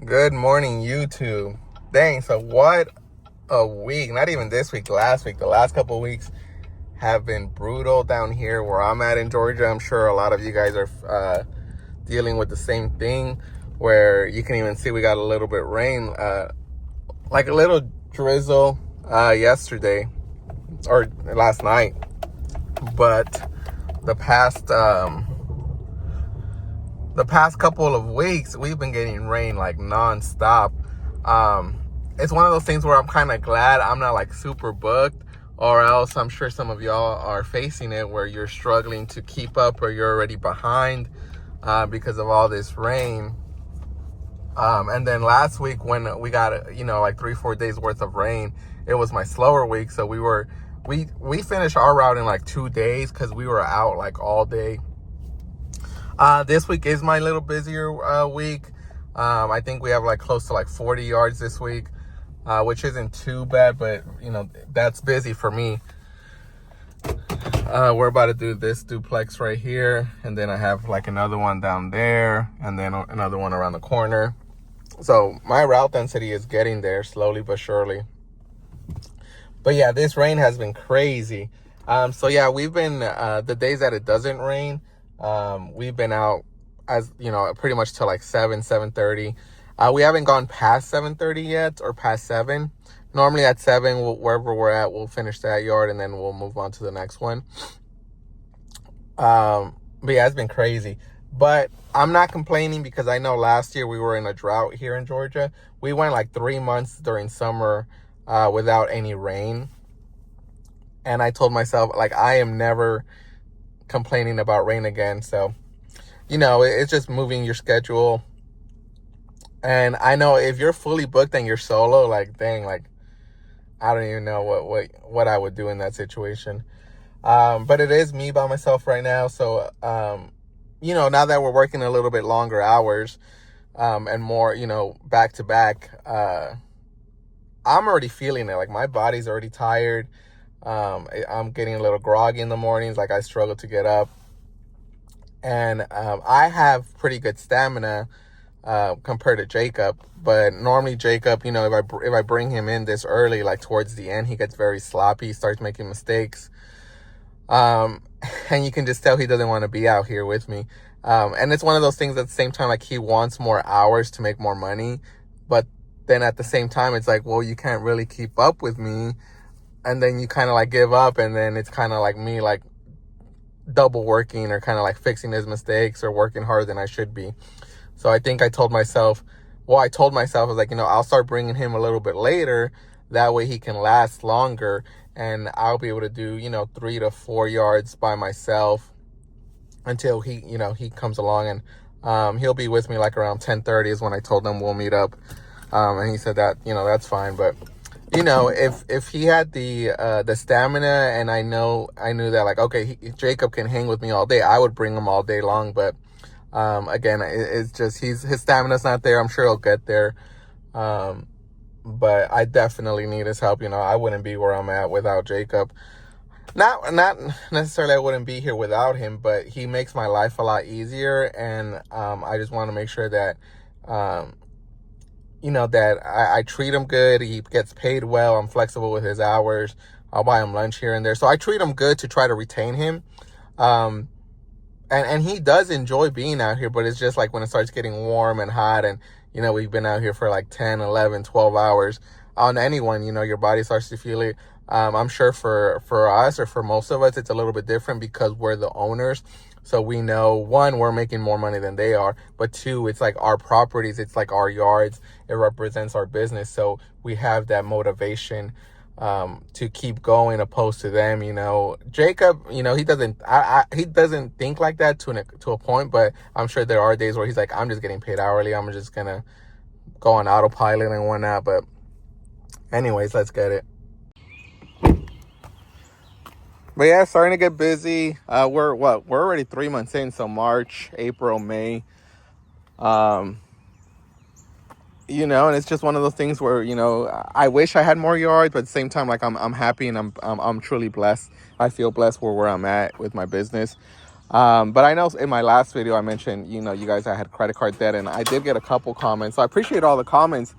Good morning, YouTube. Dang, so what a week. Not even this week, last week. The last couple of weeks have been brutal down here where I'm at in Georgia. I'm sure a lot of you guys are dealing with the same thing where you can even see we got a little bit of rain, like a little drizzle yesterday or last night. But the past couple of weeks, we've been getting rain like nonstop. It's one of those things where I'm kind of glad I'm not like super booked, or else I'm sure some of y'all are facing it where you're struggling to keep up or you're already behind because of all this rain. And then last week when we got, like 3-4 days worth of rain, it was my slower week. So we finished our route in like 2 days because we were out like all day. This week is my little busier week. I think we have like close to like 40 yards this week, which isn't too bad, but that's busy for me. We're about to do this duplex right here, and then I have like another one down there, and then another one around the corner. So my route density is getting there slowly but surely. But yeah, this rain has been crazy. So yeah, we've been the days that it doesn't rain, we've been out as pretty much till like 7:30. We haven't gone past 7:30 yet, or past 7. Normally at 7, wherever we're at, we'll finish that yard and then we'll move on to the next one. But yeah, it's been crazy. But I'm not complaining because I know last year we were in a drought here in Georgia. We went like 3 months during summer without any rain. And I told myself, like, I am never complaining about rain again. So, it's just moving your schedule. And I know if you're fully booked and you're solo, like, dang, like, I don't even know what I would do in that situation. But it is me by myself right now. So, now that we're working a little bit longer hours, and more, back to back, I'm already feeling it. Like, my body's already tired. I'm getting a little groggy in the mornings. Like, I struggle to get up. And I have pretty good stamina compared to Jacob. But normally Jacob, if I bring him in this early, like towards the end, he gets very sloppy, starts making mistakes. And you can just tell he doesn't want to be out here with me. And it's one of those things at the same time, like, he wants more hours to make more money. But then at the same time, it's like, well, you can't really keep up with me. And then you kind of like give up, and then it's kind of like me like double working or kind of like fixing his mistakes or working harder than I should be. So I think I told myself, I was like, I'll start bringing him a little bit later. That way he can last longer, and I'll be able to do, 3 to 4 yards by myself until he comes along. And he'll be with me like around 10:30 is when I told him we'll meet up. And he said that, that's fine. But if he had the stamina, and I knew that, like, okay, Jacob can hang with me all day, I would bring him all day long. But again, it's just his stamina's not there. I'm sure he'll get there. But I definitely need his help. I wouldn't be where I'm at without Jacob. Not necessarily I wouldn't be here without him, but he makes my life a lot easier. And I just want to make sure that that I treat him good. He gets paid well. I'm flexible with his hours. I'll buy him lunch here and there. So I treat him good to try to retain him. And he does enjoy being out here, but it's just like when it starts getting warm and hot, and, we've been out here for like 10, 11, 12 hours on anyone, your body starts to feel it. I'm sure for us, or for most of us, it's a little bit different because we're the owners. So we know, one, we're making more money than they are, but two, it's like our properties, it's like our yards, it represents our business. So we have that motivation to keep going, opposed to them. Jacob, he doesn't think like that to a point, but I'm sure there are days where he's like, I'm just getting paid hourly, I'm just gonna go on autopilot and whatnot. But anyways, let's get it. But yeah, starting to get busy. We're already 3 months in, so March, April, May. And it's just one of those things where, I wish I had more yards, but at the same time, like, I'm happy, and I'm truly blessed. I feel blessed where I'm at with my business. But I know in my last video I mentioned, you guys, I had credit card debt, and I did get a couple comments. So I appreciate all the comments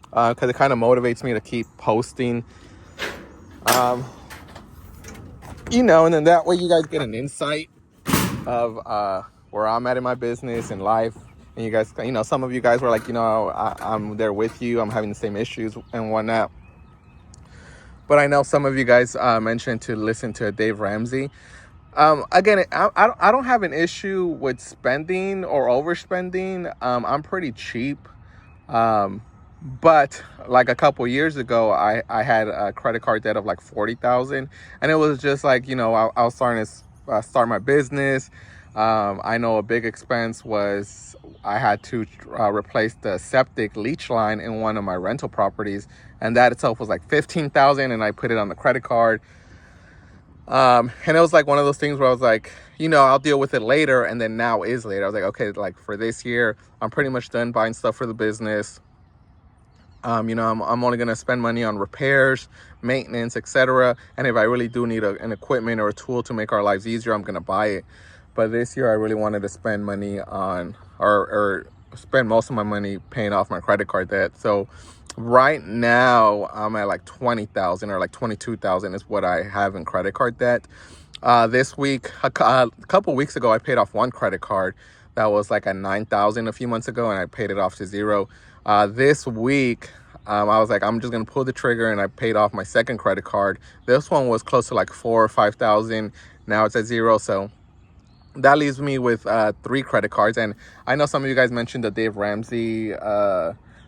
because it kind of motivates me to keep posting. Um, and then that way you guys get an insight of where I'm at in my business and life. And you guys, some of you guys were like, I'm there with you. I'm having the same issues and whatnot. But I know some of you guys mentioned to listen to Dave Ramsey. Again, I don't have an issue with spending or overspending. I'm pretty cheap. But like a couple years ago, I had a credit card debt of like 40,000, and it was just like, I was starting to start my business. I know a big expense was I had to replace the septic leach line in one of my rental properties, and that itself was like 15,000, and I put it on the credit card. And it was like one of those things where I was like, I'll deal with it later, and then now is later. I was like, okay, like for this year, I'm pretty much done buying stuff for the business. I'm only going to spend money on repairs, maintenance, etc. And if I really do need an equipment or a tool to make our lives easier, I'm going to buy it. But this year I really wanted to spend money on, or spend most of my money paying off my credit card debt. So right now I'm at like 20,000 or like 22,000 is what I have in credit card debt. This week, a couple weeks ago, I paid off one credit card that was like at 9,000 a few months ago, and I paid it off to zero. This week, I was like, I'm just gonna pull the trigger, and I paid off my second credit card. This one was close to like 4,000 or 5,000. Now it's at zero, so that leaves me with 3 credit cards. And I know some of you guys mentioned the Dave Ramsey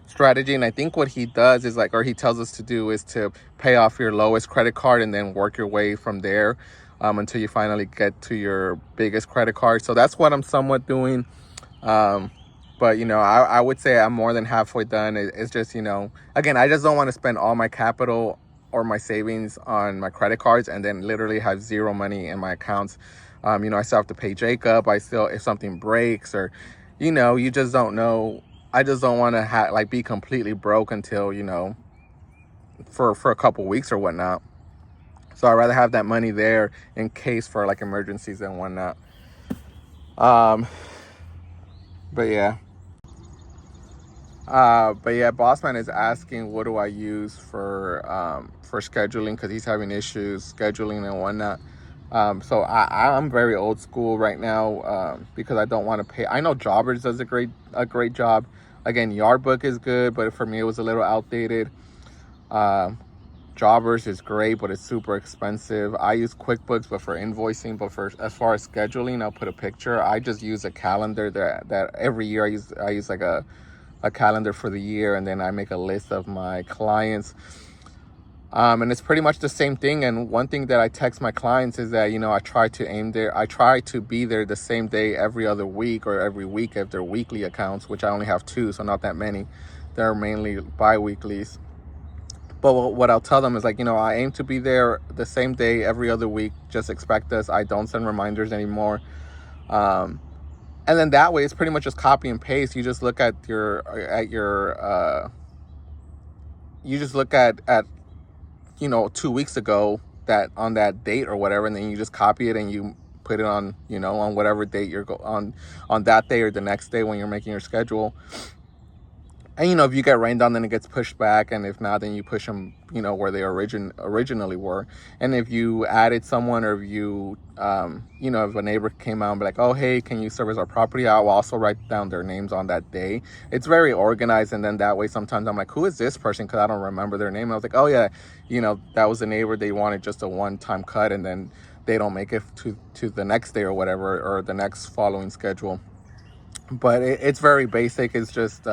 strategy, and I think what he does is like, or he tells us to do, is to pay off your lowest credit card and then work your way from there until you finally get to your biggest credit card. So that's what I'm somewhat doing. But I would say I'm more than halfway done. It's just, again, I just don't want to spend all my capital or my savings on my credit cards and then literally have zero money in my accounts. I still have to pay Jacob. If something breaks, or you just don't know. I just don't want to be completely broke until for a couple weeks or whatnot. So I'd rather have that money there in case for like emergencies and whatnot. But yeah. Bossman is asking, what do I use for scheduling, because he's having issues scheduling and whatnot. So I'm very old school right now because I don't want to pay. I know Jobbers does a great job. Again, Yardbook is good, but for me it was a little outdated. Jobbers is great, but it's super expensive. I use QuickBooks, but for invoicing. But as far as scheduling, I'll put a picture. I just use a calendar that every year I use like a calendar for the year, and then I make a list of my clients. And it's pretty much the same thing. And one thing that I text my clients is that, I try to be there the same day every other week or every week if they're weekly accounts, which I only have 2, so not that many. They're mainly bi-weeklies. But what I'll tell them is like, I aim to be there the same day every other week. Just expect us. I don't send reminders anymore. And then that way it's pretty much just copy and paste. You just look at you just look at 2 weeks ago that on that date or whatever, and then you just copy it and you put it on, on whatever date you're on that day or the next day when you're making your schedule. And, if you get rained on, then it gets pushed back. And if not, then you push them, where they originally were. And if you added someone, or if you, if a neighbor came out and be like, oh, hey, can you service our property? I will also write down their names on that day. It's very organized. And then that way, sometimes I'm like, who is this person? Because I don't remember their name. And I was like, oh, yeah, that was a neighbor. They wanted just a one-time cut, and then they don't make it to the next day or whatever, or the next following schedule. But it's very basic. It's just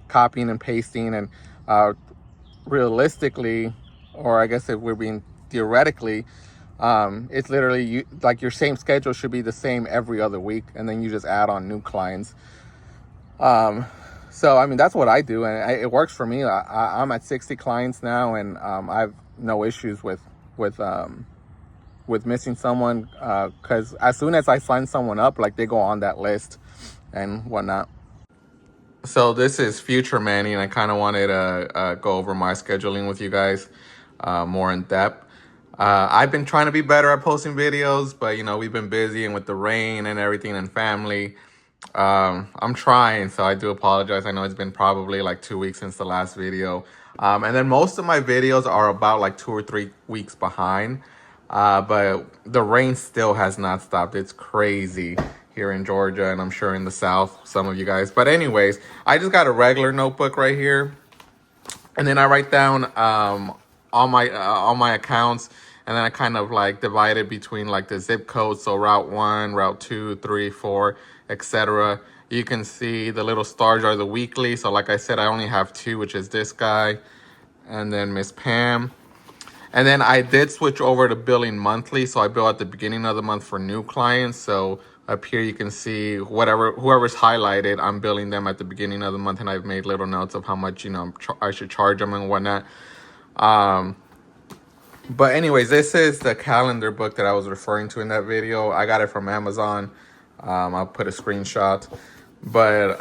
copying and pasting, and realistically, or I guess if we're being theoretically, it's literally like your same schedule should be the same every other week, and then you just add on new clients. So I mean, that's what I do, and it works for me. I'm at 60 clients now, and I have no issues with missing someone, because as soon as I sign someone up, like, they go on that list and whatnot. So this is Future Manny, and I kind of wanted to go over my scheduling with you guys more in depth. I've been trying to be better at posting videos, but you know, we've been busy and with the rain and everything and family. I'm trying, so I do apologize. I know it's been probably like 2 weeks since the last video. And then most of my videos are about like 2 or 3 weeks behind. But the rain still has not stopped. It's crazy here in Georgia, and I'm sure in the South, some of you guys. But anyways, I just got a regular notebook right here, and then I write down all my accounts, and then I kind of like divide it between like the zip codes, so route 1, route 2, 3, 4, etc. You can see the little stars are the weekly. So like I said, I only have 2, which is this guy and then Miss Pam. And then I did switch over to billing monthly, so I bill at the beginning of the month for new clients. So up here you can see whoever's highlighted, I'm billing them at the beginning of the month, and I've made little notes of how much, you know, I should charge them and whatnot. But anyways, this is the calendar book that I was referring to in that video. I got it from Amazon. I'll put a screenshot. But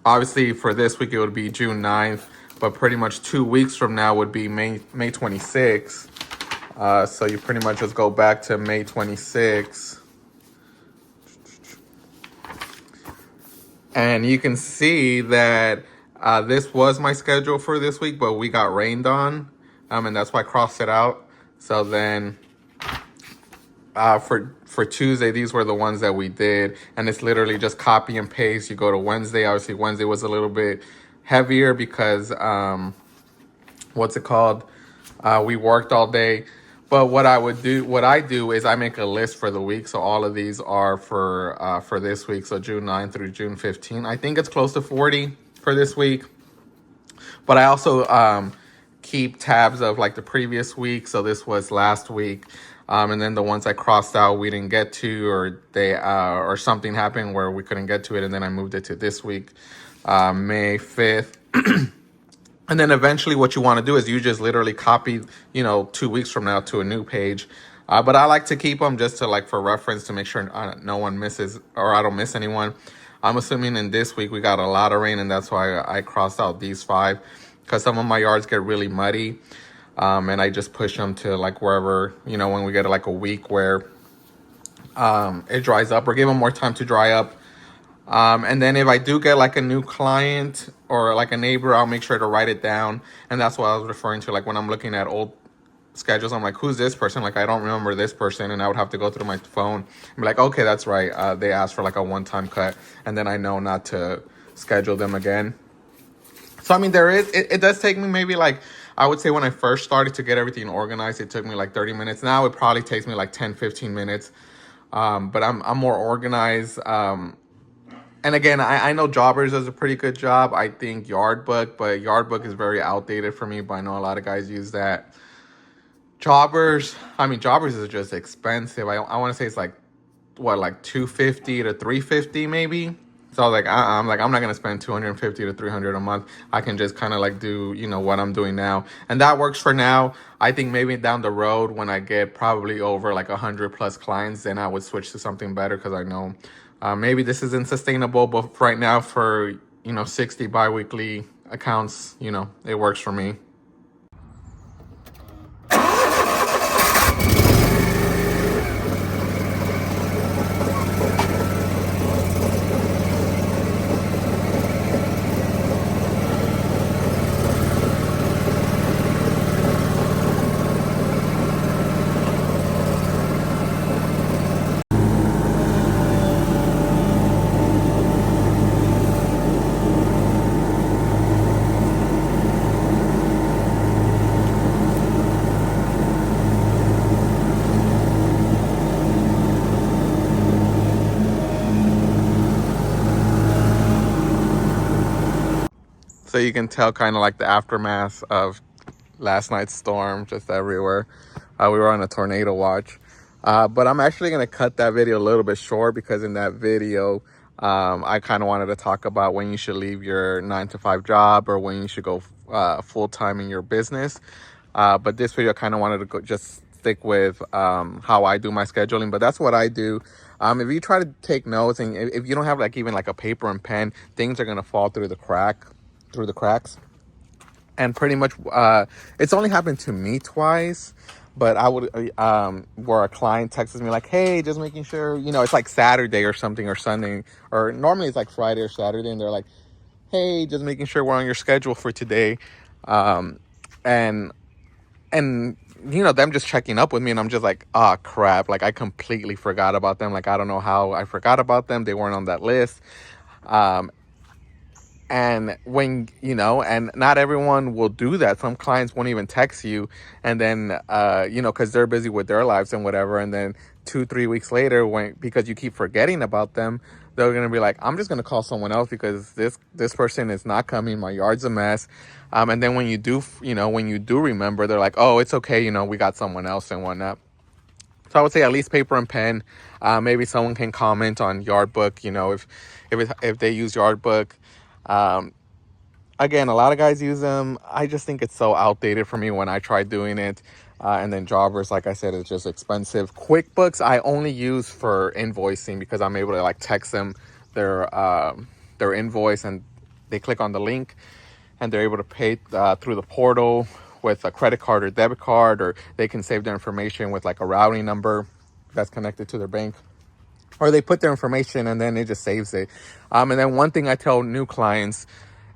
obviously for this week it would be June 9th, but pretty much 2 weeks from now would be May 26th. So you pretty much just go back to May 26th. And you can see that this was my schedule for this week, but we got rained on. And that's why I crossed it out. So then for Tuesday, these were the ones that we did. And it's literally just copy and paste. You go to Wednesday. Obviously, Wednesday was a little bit heavier because, we worked all day. But what I do is I make a list for the week. So all of these are for this week. So June 9th through June 15th. I think it's close to 40 for this week. But I also keep tabs of like the previous week. So this was last week. And then the ones I crossed out we didn't get to, or they or something happened where we couldn't get to it, and then I moved it to this week, May 5th. And then eventually what you want to do is you just literally copy, you know, 2 weeks from now to a new page. But I like to keep them just to like for reference to make sure no one misses, or I don't miss anyone. I'm assuming in this week we got a lot of rain, and that's why I crossed out these 5, because some of my yards get really muddy. And I just push them to like wherever, you know, when we get like a week where it dries up, or give them more time to dry up. And then if I do get like a new client or like a neighbor, I'll make sure to write it down. And that's what I was referring to. Like when I'm looking at old schedules, I'm like, who's this person? Like, I don't remember this person. And I would have to go through my phone and be like, okay, that's right. They asked for like a one-time cut. And then I know not to schedule them again. So, I mean, it does take me maybe like, I would say when I first started to get everything organized, it took me like 30 minutes. Now it probably takes me like 10, 15 minutes. But I'm more organized. And again, I know Jobbers does a pretty good job. I think Yardbook, but Yardbook is very outdated for me, but I know a lot of guys use that. Jobbers is just expensive. I want to say it's like, what, like $250 to $350 maybe? So I'm not going to spend $250 to $300 a month. I can just kind of like do, you know, what I'm doing now. And that works for now. I think maybe down the road when I get probably over like 100 plus clients, then I would switch to something better, because I know maybe this isn't sustainable. But right now for, you know, 60 biweekly accounts, you know, it works for me. So you can tell kind of like the aftermath of last night's storm just everywhere. We were on a tornado watch. But I'm actually going to cut that video a little bit short, because in that video, I kind of wanted to talk about when you should leave your 9-to-5 job, or when you should go full-time in your business. But this video, I kind of wanted to just stick with how I do my scheduling. But that's what I do. If you try to take notes, and if you don't have like even like a paper and pen, things are going to fall through the cracks. And pretty much it's only happened to me twice, But I would, where a client texts me like, hey, just making sure, it's like Saturday or something, or Sunday, or normally it's like Friday or Saturday, and they're like, hey, just making sure we're on your schedule for today. Um, and, and, them just checking up with me, and I'm just like, ah, crap. Like, I completely forgot about them. Like, I don't know how I forgot about them. They weren't on that list. Um, and when, and not everyone will do that. Some clients won't even text you, and then, because they're busy with their lives and whatever. And then 2-3 weeks later, because you keep forgetting about them, they're going to be like, I'm just going to call someone else because this person is not coming. My yard's a mess. And then when you do, remember, they're like, oh, it's okay. We got someone else and whatnot. So I would say at least paper and pen. Maybe someone can comment on Yardbook, if they use Yardbook. Um, Again, a lot of guys use them. I just think it's so outdated for me when I tried doing it. And then Jobbers, like I said, is just expensive. QuickBooks, I only use for invoicing because I'm able to like text them their invoice, and they click on the link and they're able to pay through the portal with a credit card or debit card, or they can save their information with like a routing number that's connected to their bank, or they put their information and then it just saves it. And then one thing I tell new clients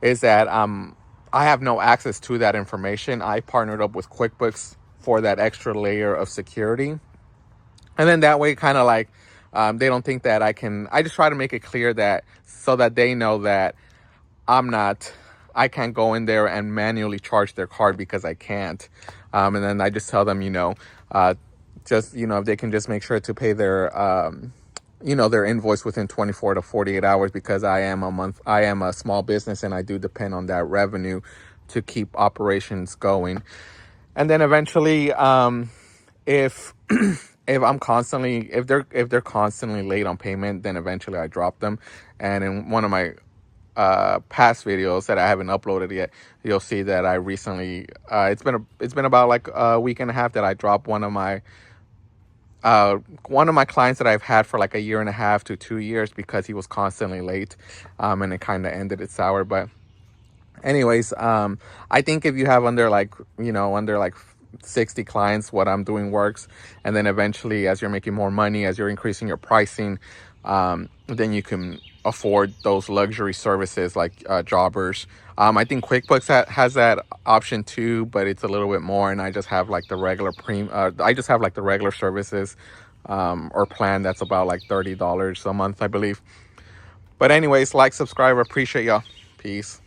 is that I have no access to that information. I partnered up with QuickBooks for that extra layer of security. And then that way, kind of like, they don't think that I just try to make it clear that, so that they know that I can't go in there and manually charge their card, because I can't. And then I just tell them, if they can just make sure to pay their invoice within 24 to 48 hours, because I am a small business and I do depend on that revenue to keep operations going. And then eventually, if they're constantly late on payment, then eventually I drop them. And in one of my past videos that I haven't uploaded yet, you'll see that I recently, it's been about like a week and a half that I dropped one of my clients that I've had for like 1.5 to 2 years, because he was constantly late, and it kind of ended it sour. But anyways, I think if you have under 60 clients, what I'm doing works. And then eventually, as you're making more money, as you're increasing your pricing, then you can afford those luxury services like Jobbers. I think QuickBooks has that option too, but it's a little bit more. And I just have like the regular services, or plan that's about like $30 a month, I believe. But anyways, like, subscribe, appreciate y'all. Peace.